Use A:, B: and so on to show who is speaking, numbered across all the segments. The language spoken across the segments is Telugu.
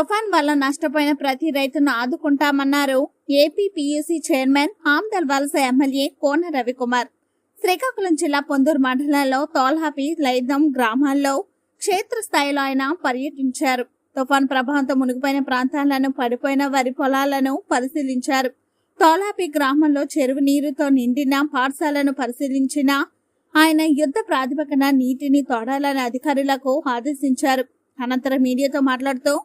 A: తుఫాన్ వల్ల నష్టపోయిన ప్రతి రైతును ఆదుకుంటామన్నారు ఏపీపీయూసీ చైర్మన్ ఆమ్దల్ వలస ఎమ్మెల్యే కోన రవికుమార్. శ్రీకాకుళం జిల్లా పొందూరు మండలంలో తోల్హాపి, లైదం గ్రామాల్లో క్షేత్రస్థాయిలో ఆయన పర్యటించారు. తుఫాన్ ప్రభావంతో మునిగిపోయిన ప్రాంతాలను, పడిపోయిన వరి పొలాలను పరిశీలించారు. తోల్హాపి గ్రామంలో చెరువు నీరుతో నిండిన పాఠశాలను పరిశీలించిన ఆయన యుద్ధ ప్రాతిపదికన నీటిని తోడాలని అధికారులకు ఆదేశించారు. అనంతరం మీడియాతో మాట్లాడుతూ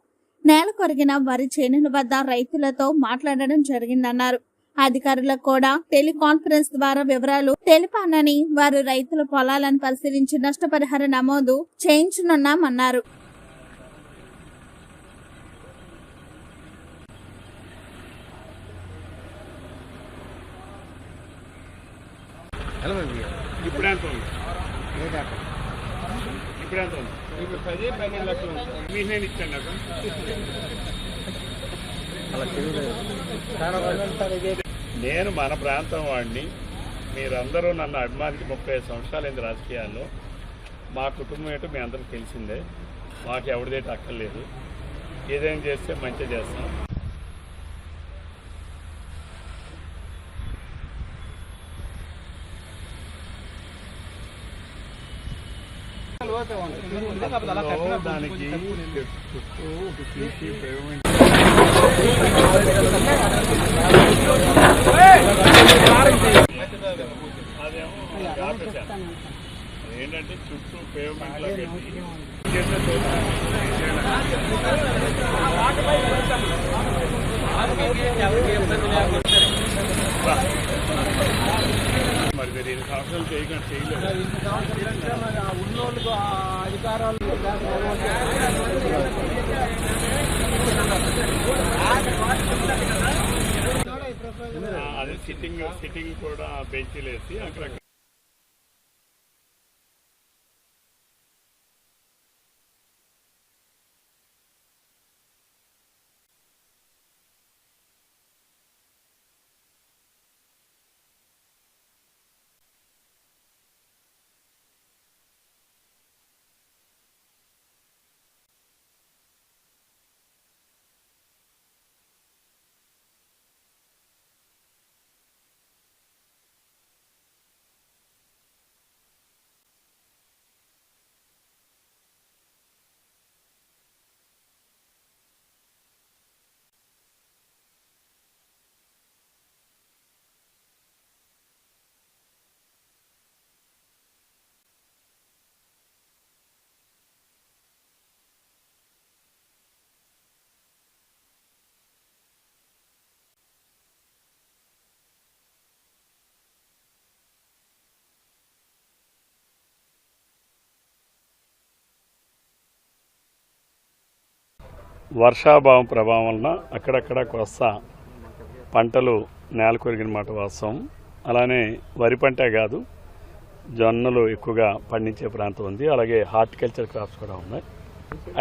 A: నేల కొరిగిన వరి చేనుల వద్ద రైతులతో మాట్లాడడం జరిగిందన్నారు. అధికారులకు కూడా టెలికాన్ఫరెన్స్ ద్వారా వివరాలు తెలిపానని, వారు రైతుల పొలాలను పరిశీలించి నష్టపరిహార నమోదు చేయించనున్నామన్నారు.
B: నేను మన ప్రాంతం వాడిని, మీరందరూ నన్ను అభిమానికి 35 సంవత్సరాలైంది రాజకీయాల్లో. మా కుటుంబం ఏంటో మీ అందరికి తెలిసిందే. మాకు ఎవరిదేట అక్కర్లేదు. ఏదైనా చేస్తే మంచిగా చేస్తాం. దానికి చుట్టూ ఏంటంటే చుట్టూ పేమెంట్ మరి మీరు 2 సంవత్సరాలు చేయలేదు. ఉన్నోళ్ళకు అధికారాలు అదే సిట్టింగ్ కూడా బెంచీలు వేసి అక్కడ వర్షాభావం ప్రభావం వలన అక్కడక్కడ కొస్త పంటలు నేల కొరిగిన మాట వాస్తవం. అలానే వరి పంటే కాదు, జొన్నలు ఎక్కువగా పండించే ప్రాంతం ఉంది. అలాగే హార్టికల్చర్ క్రాప్స్ కూడా ఉన్నాయి.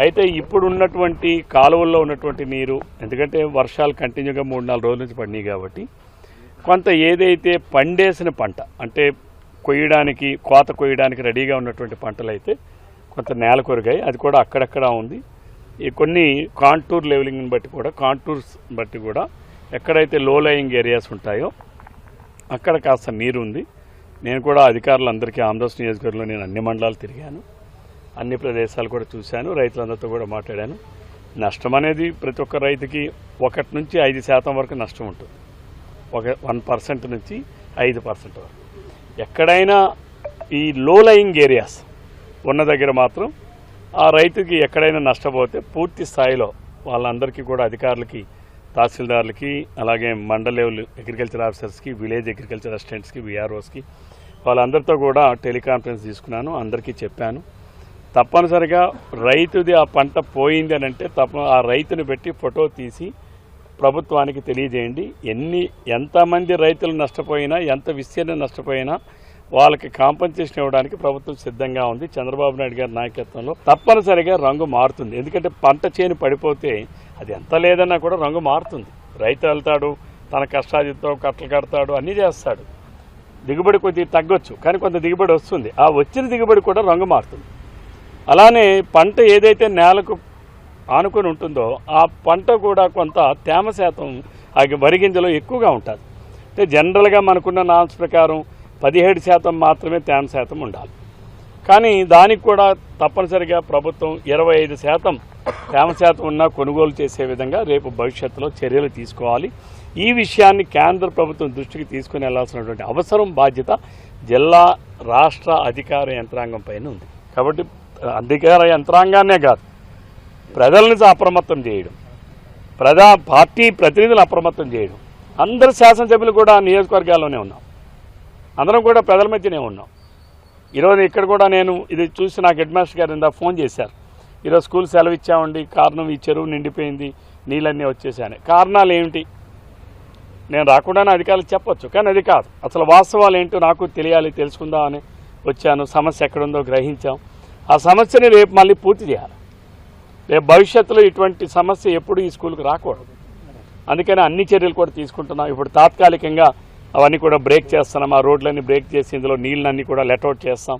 B: అయితే ఇప్పుడు ఉన్నటువంటి కాలువల్లో ఉన్నటువంటి నీరు, ఎందుకంటే వర్షాలు కంటిన్యూగా 3-4 రోజుల నుంచి పడినాయి కాబట్టి కొంత ఏదైతే పండేసిన పంట అంటే కొయ్యడానికి, కోత కొయ్యడానికి రెడీగా ఉన్నటువంటి పంటలు అయితే కొంత నేల కొరిగాయి. అది కూడా అక్కడక్కడ ఉంది. ఈ కొన్ని కాంటూర్ లెవెలింగ్ని బట్టి కూడా, కాంటూర్స్ బట్టి కూడా ఎక్కడైతే లో లయింగ్ ఏరియాస్ ఉంటాయో అక్కడ కాస్త నీరు ఉంది. నేను కూడా అధికారులందరికీ ఆంధ్రప్రదేశ్ నియోజకవర్గంలో నేను అన్ని మండలాలు తిరిగాను, అన్ని ప్రదేశాలు కూడా చూశాను, రైతులందరితో కూడా మాట్లాడాను. నష్టం అనేది ప్రతి ఒక్క రైతుకి 1 నుంచి 5% వరకు నష్టం ఉంటుంది. 1% నుంచి 5% వరకు. ఎక్కడైనా ఈ లో లయింగ్ ఏరియాస్ ఉన్న దగ్గర మాత్రం ఆ రైతుకి ఎక్కడైనా నష్టపోతే పూర్తి స్థాయిలో వాళ్ళందరికీ కూడా అధికారులకి, తహసీల్దార్లకి, అలాగే మండల్ లెవెల్ అగ్రికల్చర్ ఆఫీసర్స్కి, విలేజ్ అగ్రికల్చర్ అసిస్టెంట్స్కి, విఆర్ఓస్కి వాళ్ళందరితో కూడా టెలికాన్ఫరెన్స్ తీసుకున్నాను. అందరికీ చెప్పాను, తప్పనిసరిగా రైతుది ఆ పంట పోయింది అని అంటే ఆ రైతుని పెట్టి ఫోటో తీసి ప్రభుత్వానికి తెలియజేయండి. ఎంతమంది రైతులు నష్టపోయినా, ఎంత విస్తీర్ణం నష్టపోయినా వాళ్ళకి కాంపన్సేషన్ ఇవ్వడానికి ప్రభుత్వం సిద్ధంగా ఉంది. చంద్రబాబు నాయుడు గారి నాయకత్వంలో తప్పనిసరిగా రంగు మారుతుంది. ఎందుకంటే పంట చేను పడిపోతే అది ఎంత లేదన్నా కూడా రంగు మారుతుంది. రైతు వెళ్తాడు, తన కష్టాజితో కట్టలు కడతాడు, అన్నీ చేస్తాడు. దిగుబడి కొద్దిగా తగ్గొచ్చు, కానీ కొంత దిగుబడి వస్తుంది. ఆ వచ్చిన దిగుబడి కూడా రంగు మారుతుంది. అలానే పంట ఏదైతే నేలకు ఆనుకొని ఉంటుందో ఆ పంట కూడా కొంత తేమ శాతం ఆ వరి గింజలో ఎక్కువగా ఉంటుంది. అంటే జనరల్గా మనకున్న నామ్స్ ప్రకారం 17% మాత్రమే తేమ శాతం ఉండాలి. కానీ దానికి కూడా తప్పనిసరిగా ప్రభుత్వం 25% తేమ శాతం ఉన్నా కొనుగోలు చేసే విధంగా రేపు భవిష్యత్తులో చర్యలు తీసుకోవాలి. ఈ విషయాన్ని కేంద్ర ప్రభుత్వం దృష్టికి తీసుకుని వెళ్లాల్సినటువంటి అవసరం, బాధ్యత జిల్లా రాష్ట్ర అధికార యంత్రాంగం పైన ఉంది. కాబట్టి అధికార యంత్రాంగాన్నే కాదు, ప్రజలను అప్రమత్తం చేయడం, పార్టీ ప్రతినిధులు అప్రమత్తం చేయడం. అందరు శాసనసభ్యులు కూడా నియోజకవర్గాల్లోనే ఉన్నాం, అందరం కూడా ప్రజల మధ్యనే ఉన్నాం. ఈరోజు ఇక్కడ కూడా నేను ఇది చూసి నాకు హెడ్ మాస్టర్ గారు ఇందా ఫోన్ చేశారు, ఈరోజు స్కూల్ సెలవు ఇచ్చామండి, కారణం ఈ చెరువు నిండిపోయింది, నీళ్ళన్నీ వచ్చేసాయని. కారణాలు ఏమిటి నేను రాకుండానే అధికారులు చెప్పొచ్చు, కానీ అది కాదు. అసలు వాస్తవాలు ఏంటో నాకు తెలియాలి, తెలుసుకుందామని వచ్చాను. సమస్య ఎక్కడుందో గ్రహించాం. ఆ సమస్యని రేపు మళ్ళీ పూర్తి చేయాలి. రేపు భవిష్యత్తులో ఇటువంటి సమస్య ఎప్పుడు ఈ స్కూల్కి రాకూడదు. అందుకని అన్ని చర్యలు కూడా తీసుకుంటున్నాం. ఇప్పుడు తాత్కాలికంగా అవన్నీ కూడా బ్రేక్ చేస్తున్నాం, ఆ రోడ్లన్నీ బ్రేక్ చేసి ఇందులో నీళ్ళన్నీ కూడా లెట్అవుట్ చేస్తాం.